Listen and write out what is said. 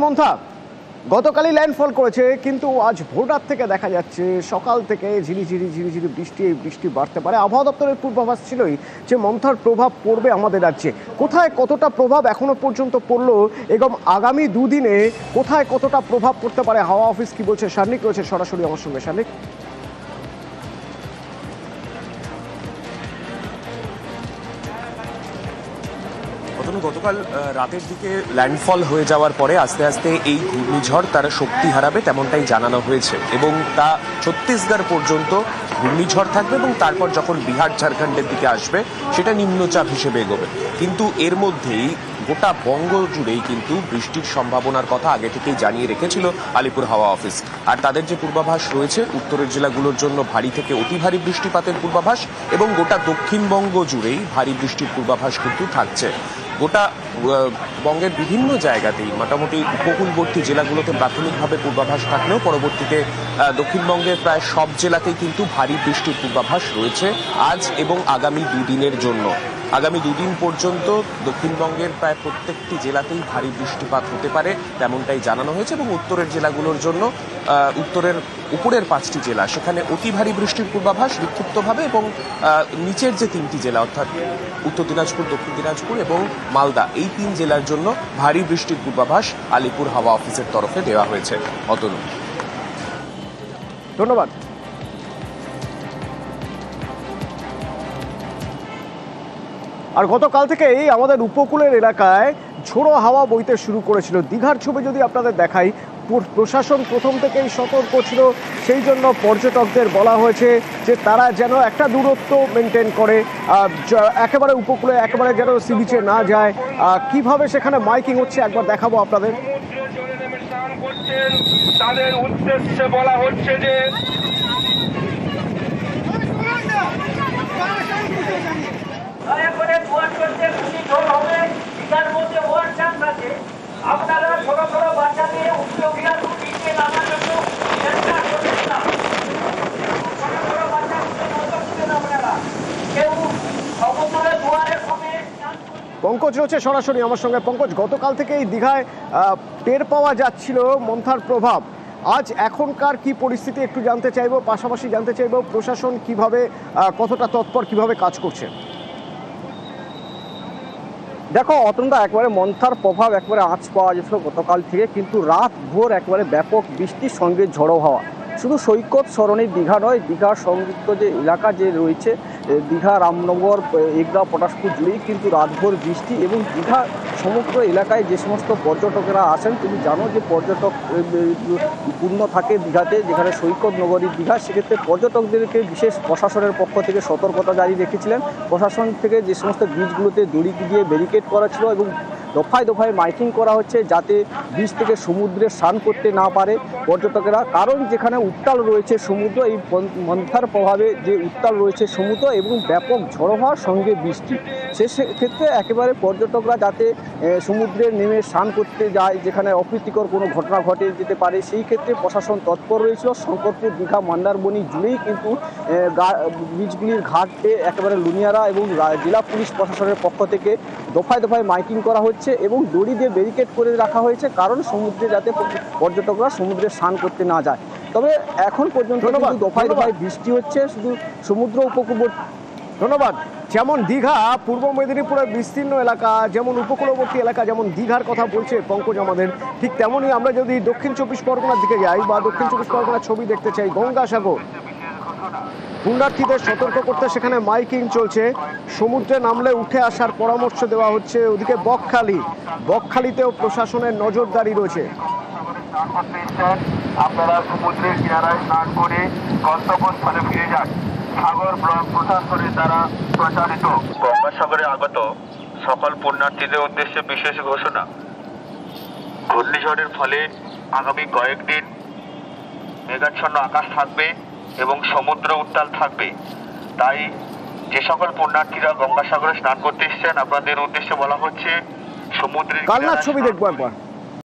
মন্থা গতকালই ল্যান্ডফল করেছে, কিন্তু আজ ভোররাত থেকে দেখা যাচ্ছে সকাল থেকে ঝিরিঝিরি বৃষ্টি বাড়তে পারে। আবহাওয়া দপ্তরের পূর্বাভাস ছিলই যে মন্থার প্রভাব পড়বে আমাদের রাজ্যে। কোথায় কতটা প্রভাব এখনো পর্যন্ত পড়লো এবং আগামী দুদিনে কোথায় কতটা প্রভাব পড়তে পারে, হাওয়া অফিস কি বলছে? সার্নিক রয়েছে সরাসরি আমার সঙ্গে। সার্নিক, গতকাল রাতের দিকে ল্যান্ডফল হয়ে যাওয়ার পরে আস্তে আস্তে এই ঘূর্ণিঝড় তারা শক্তি হারাবে তেমনটাই জানানো হয়েছে এবং তা ছত্তিশগড় পর্যন্ত ঘূর্ণিঝড় থাকবে এবং তারপর যখন বিহার ঝাড়খণ্ডের দিকে আসবে সেটা নিম্নচাপ হিসেবে এগোবে। কিন্তু এর মধ্যেই গোটা বঙ্গ জুড়েই কিন্তু বৃষ্টির সম্ভাবনার কথা আগে থেকেই জানিয়ে রেখেছিল আলিপুর হাওয়া অফিস। আর তাদের যে পূর্বাভাস রয়েছে, উত্তরের জেলাগুলোর জন্য ভারী থেকে অতি ভারী বৃষ্টিপাতের পূর্বাভাস এবং গোটা দক্ষিণবঙ্গ জুড়েই ভারী বৃষ্টির পূর্বাভাস কিন্তু থাকছে। গোটা বঙ্গের বিভিন্ন জায়গাতেই মোটামুটি উপকূলবর্তী জেলাগুলোতে প্রাথমিকভাবে পূর্বাভাস থাকলেও পরবর্তীতে দক্ষিণবঙ্গের প্রায় সব জেলাতেই কিন্তু ভারী বৃষ্টির পূর্বাভাস রয়েছে আজ এবং আগামী দুদিনের জন্য। আগামী দুদিন পর্যন্ত দক্ষিণবঙ্গের প্রায় প্রত্যেকটি জেলাতেই ভারী বৃষ্টিপাত হতে পারে তেমনটাই জানানো হয়েছে এবং উত্তরের জেলাগুলোর জন্য উত্তরের উপরের 5টি জেলা সেখানে অতি ভারী বৃষ্টির পূর্বাভাস বিক্ষিপ্তভাবে এবং নিচের যে 3টি জেলা অর্থাৎ উত্তর দিনাজপুর, দক্ষিণ দিনাজপুর এবং মালদা, এই 3 জেলার জন্য ভারী বৃষ্টির পূর্বাভাস আলিপুর হাওয়া অফিসের তরফে দেওয়া হয়েছে। অতনু, ধন্যবাদ। আর গতকাল থেকেই আমাদের উপকূলের এলাকায় ঝোড়ো হাওয়া বইতে শুরু করেছিল। দীঘার ছবি যদি আপনাদের দেখাই, প্রশাসন প্রথম থেকেই সতর্ক ছিল, সেই জন্য পর্যটকদের বলা হয়েছে যে তারা যেন একটা দূরত্ব মেনটেন করে, একেবারে উপকূলে একেবারে যেন সি বিচে না যায়। কিভাবে সেখানে মাইকিং হচ্ছে একবার দেখাবো আপনাদের। তাদের উদ্দেশ্যে বলা হচ্ছে যে আপনারা ছোট ছোট বাচ্চা দিয়ে উচ্চ বিহার নিচে নামার জন্য চেষ্টা করবেন না। ছোট ছোট বাচ্চা আপনারা কেউ সমুদ্রের দুয়ারের সামনে। পঙ্কজ রয়েছে সরাসরি আমার সঙ্গে। পঙ্কজ, গতকাল থেকেই দীঘায় টের পাওয়া যাচ্ছিল মন্থার প্রভাব। আজ এখনকার কি পরিস্থিতি একটু জানতে চাইবো, পাশাপাশি জানতে চাইবো প্রশাসন কিভাবে কতটা তৎপর, কিভাবে কাজ করছে। দেখো অতন্দা, একবারে মন্থার প্রভাব একবারে আঁচ পাওয়া যেত গতকাল থেকে, কিন্তু রাত ভোর একবারে ব্যাপক বৃষ্টির সঙ্গে ঝড়ো হাওয়া। শুধু সৈকত সরণি দীঘা নয়, দীঘার সংযুক্ত যে এলাকা যে রয়েছে দীঘা, রামনগর, এগরা, পটাশপুর জুড়েই কিন্তু রাতভর বৃষ্টি এবং দীঘা সমগ্র এলাকায় যে সমস্ত পর্যটকেরা আসেন, তুমি জানো যে পর্যটক পূর্ণ থাকে দীঘাতে, যেখানে সৈকত নগরী দীঘা, সেক্ষেত্রে পর্যটকদেরকে বিশেষ প্রশাসনের পক্ষ থেকে সতর্কতা জারি রেখেছিলেন। প্রশাসন থেকে যে সমস্ত বীজগুলোতে দড়ি দিয়ে ব্যারিকেড করা ছিল এবং দফায় দফায় মাইকিং করা হচ্ছে যাতে বীজ থেকে সমুদ্রে স্নান করতে না পারে পর্যটকেরা, কারণ যেখানে উত্তাল রয়েছে সমুদ্র, এই মন্থার প্রভাবে যে উত্তাল রয়েছে সমুদ্র এবং ব্যাপক ঝড়ো হওয়ার সঙ্গে বৃষ্টি, সেক্ষেত্রে একেবারে পর্যটকরা যাতে সমুদ্রে নেমে স্নান করতে যায় যেখানে অপ্রীতিকর কোনো ঘটনা ঘটে যেতে পারে, সেই ক্ষেত্রে প্রশাসন তৎপর রয়েছিল। শঙ্করপুর, দীঘা, মন্দারমণি জুড়েই কিন্তু বীজগুলির ঘাটে একেবারে লুনিয়ারা এবং জেলা পুলিশ প্রশাসনের পক্ষ থেকে দফায় দফায় মাইকিং করা হচ্ছে এবং দড়ি দিয়ে ব্যারিকেড করে রাখা হয়েছে, কারণ সমুদ্রে যাতে পর্যটকরা সমুদ্রে স্নান করতে না যায়। তবে এখন পর্যন্ত দফায় দফায় বৃষ্টি হচ্ছে শুধু সমুদ্র উপকূলবর্তী। ধন্যবাদ। যেমন দীঘা পূর্ব মেদিনীপুরের বিস্তীর্ণ এলাকা, যেমন উপকূলবর্তী এলাকা, যেমন দীঘার কথা বলছে পঙ্কজ আমাদের, ঠিক তেমনই আমরা যদি দক্ষিণ 24 পরগনার দিকে যাই বা দক্ষিণ 24 পরগনার ছবি দেখতে চাই, গঙ্গাসাগর পুণ্যার্থীদের সতর্ক করতে সেখানে মাইকিং চলছে। সমুদ্রে নামলে উঠে আসার পরামর্শ দেওয়া হচ্ছে। ওদিকে বকখালিতেও প্রশাসনের নজরদারি রয়েছে। আপনারা সমুদ্রের কিনারায় স্নান করে গন্তব্যস্থলে ফিরে যান। সাগর ব্লক প্রশাসনের দ্বারা প্রচারিত গঙ্গাসাগরে আগত সকল পুণ্যার্থীদের উদ্দেশ্যে বিশেষ ঘোষণা। ঘূর্ণিঝড়ের ফলে আগামী কয়েকদিন মেঘাচ্ছন্ন আকাশ থাকবে এবং সমুদ্র উত্তাল থাকবে। তাই যে সকল পুণ্যার্থীরা গঙ্গাসাগরে স্নান করতে এসেছেন, আপনাদের উদ্দেশ্যে বলা হচ্ছে সমুদ্রের কালনার ছবি দেখবো একবার।